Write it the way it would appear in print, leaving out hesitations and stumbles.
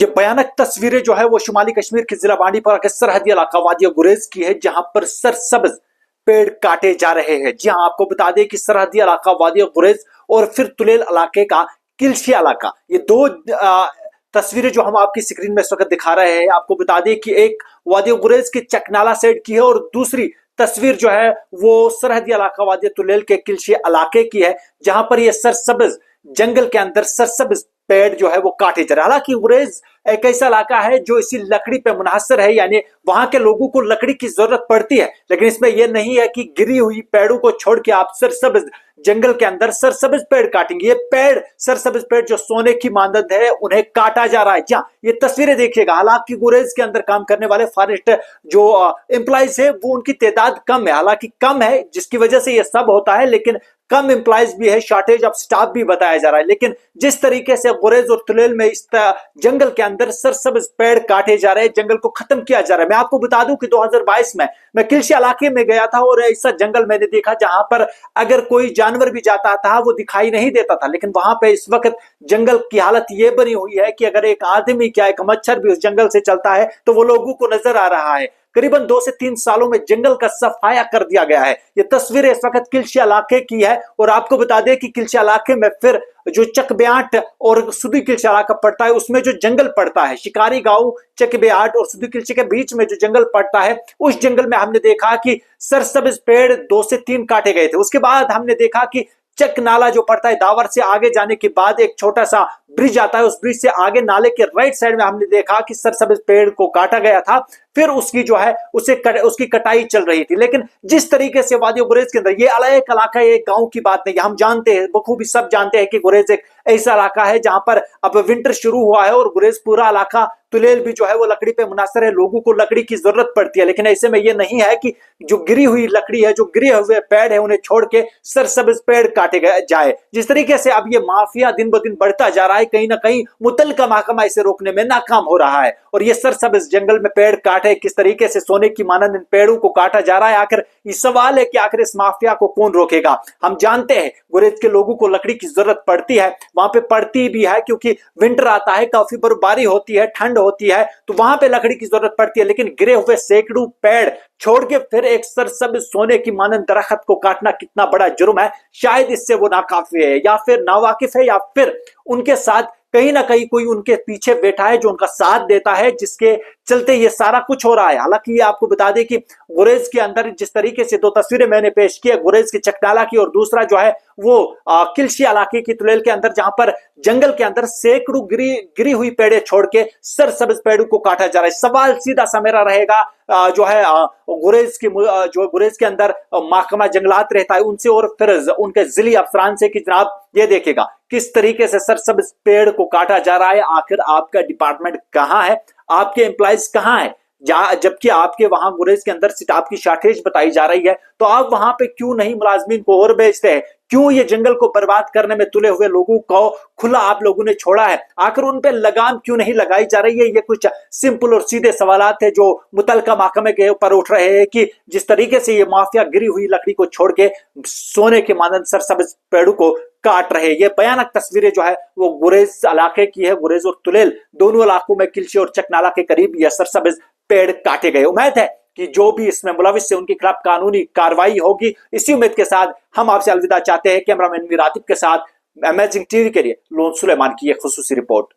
ये भयानक तस्वीरें जो है वो शुमाली कश्मीर के जिला बांडीपोरा के सरहदी इलाका वादिया गुरेज की है, जहां पर सरसब्ज पेड़ काटे जा रहे हैं। जी हां, आपको बता दें कि सरहदी इलाका वादिया गुरेज और फिर तुलेल इलाके का किलशी इलाका, ये दो तस्वीरें जो हम आपकी स्क्रीन में इस वक्त दिखा रहे हैं। आपको बता दें कि एक वादिया गुरेज के चकनाला साइड की है और दूसरी तस्वीर जो है वो सरहदी इलाका वादिया तुलेल के किलशी इलाके की है, जहां पर ये सरसब्ज जंगल के अंदर सरसब्ज पेड़ जो है वो काटे जा रहे हैं। हालांकि गुरेज एक ऐसा इलाका है जो इसी लकड़ी पे मुनहसर है, यानी वहां के लोगों को लकड़ी की जरूरत पड़ती है, लेकिन इसमें यह नहीं है कि गिरी हुई पेड़ों को छोड़ के आप सरसब्ज जंगल के अंदर सरसब्ज पेड़ काटेंगे। ये पेड़, सरसब्ज पेड़ जो सोने की मानद है, उन्हें काटा जा रहा है। क्या ये तस्वीरें देखिएगा। हालांकि गुरेज के अंदर काम करने वाले फॉरेस्ट जो एम्प्लॉइज है वो उनकी तादाद कम है, हालांकि कम है जिसकी वजह से ये सब होता है, लेकिन कम एम्प्लॉइज भी है, शॉर्टेज ऑफ स्टाफ भी बताया जा रहा है। लेकिन जिस तरीके से गुरेज और तुलेल में इस जंगल के अंदर सरसब्ज पेड़ काटे जा रहे हैं, जंगल को खत्म किया जा रहा है। मैं आपको बता दूं कि 2022 में मैं किलशी इलाके में गया था और ऐसा जंगल मैंने देखा जहां पर अगर कोई जानवर भी जाता था वो दिखाई नहीं देता था, लेकिन वहां पे इस वक्त जंगल की हालत ये बनी हुई है कि अगर एक आदमी क्या एक मच्छर भी उस जंगल से चलता है तो वो लोगों को नजर आ रहा है। करीबन 2 से 3 सालों में जंगल का सफाया कर दिया गया है। ये तस्वीरें इस वक्त किलशी इलाके की है और आपको बता दें कि किलशी इलाके में फिर जो चकब्याट और सुदी किलशी इलाका पड़ता है, उसमें जो जंगल पड़ता है, शिकारी गांव, चकब्याट और सुदी किलशी के बीच में जो जंगल पड़ता है, उस जंगल में हमने देखा कि सरसब्ज पेड़ 2 से 3 काटे गए थे। उसके बाद हमने देखा कि चक नाला जो पड़ता है दावर से आगे जाने के बाद एक छोटा सा ब्रिज आता है, उस ब्रिज से आगे नाले के राइट साइड में हमने देखा कि सरसब्ज पेड़ को काटा गया था, फिर उसकी जो है उसकी कटाई चल रही थी। लेकिन जिस तरीके से वादी गुरेज के अंदर ये अलग इलाका, एक गांव की बात नहीं, हम जानते हैं, बखूबी सब जानते हैं कि गुरेज एक ऐसा इलाका है जहां पर अब विंटर शुरू हुआ है और गुरेज पूरा इलाका तुलेल भी जो है वो लकड़ी पे मुनासर है, लोगों को लकड़ी की जरूरत पड़ती है। लेकिन ऐसे में ये नहीं है कि जो गिरी हुई लकड़ी है, जो गिरे हुए पेड़ है, उन्हें छोड़ के सरसब्ज पेड़ काटे जाए। जिस तरीके से अब ये माफिया दिन ब दिन बढ़ता जा रहा है, कहीं ना कहीं मुतल्लिका महकमा इसे रोकने में नाकाम हो रहा है। और ये सरसब्ज जंगल में पेड़ काटे, किस तरीके से सोने की मानद इन पेड़ों को काटा जा रहा है, आखिर ये सवाल है कि आखिर इस माफिया को कौन रोकेगा। हम जानते हैं गुरेज के लोगों को लकड़ी की जरूरत पड़ती है, वहां पे पड़ती भी है क्योंकि विंटर आता है, काफी बर्फबारी होती है, ठंड होती है, तो वहां पे लकड़ी की जरूरत पड़ती है। लेकिन गिरे हुए सैकड़ों पेड़ छोड़ के फिर एक सरसब्ज सोने की मानद दरख्त को काटना कितना बड़ा जुर्म है। शायद इससे वो नाकाफी है या फिर नावाकिफ है या फिर उनके साथ कहीं ना कहीं कोई उनके पीछे बैठा है जो उनका साथ देता है, जिसके चलते ये सारा कुछ हो रहा है। हालांकि ये आपको बता दें कि गुरेज के अंदर जिस तरीके से 2 तस्वीरें मैंने पेश की है, गुरेज के चकटाला की और दूसरा जो है वो किलशी इलाके की तुलेल के अंदर, जहां पर जंगल के अंदर सैकड़ों गिरी हुई पेड़े छोड़ के सरसब्ज पेड़ों को काटा जा रहा है। सवाल सीधा सा मेरा रहेगा जो है गुरेज के अंदर महकमा जंगलात रहता है उनसे और फिर उनके जिली अफसरान से कि जनाब ये देखेगा किस तरीके से सरसब्ज पेड़ को काटा जा रहा है। आखिर आपका डिपार्टमेंट कहां है, आपके एम्प्लॉइज कहां है, जबकि आपके वहां गुरेज के अंदर स्टाफ की शॉर्टेज बताई जा रही है, तो आप वहां पे क्यों नहीं मुलाजमीन को और भेजते हैं? क्यों ये जंगल को बर्बाद करने में तुले हुए लोगों को खुला आप लोगों ने छोड़ा है? आखिर उन पे लगाम क्यों नहीं लगाई जा रही है? ये कुछ सिंपल और सीधे सवालात है जो मुतल्लिका महकमे के ऊपर उठ रहे हैं कि जिस तरीके से ये माफिया गिरी हुई लकड़ी को छोड़ के सोने के मानद सरसब्ज पेड़ों को काट रहे हैं। ये भयानक तस्वीरें जो है वो गुरेज इलाके की है। गुरेज और तुलेल दोनों इलाकों में किलशी और चकनाला के करीब यह सरसब्ज पेड़ काटे गए। उम्मीद है कि जो भी इसमें मुलविस है उनके खिलाफ कानूनी कार्रवाई होगी। इसी उम्मीद के साथ हम आपसे अलविदा चाहते हैं। कैमरामैन मीर आतिफ के साथ अमेजिंग टीवी के लिए लोन सुलेमान की एक खुसूसी रिपोर्ट।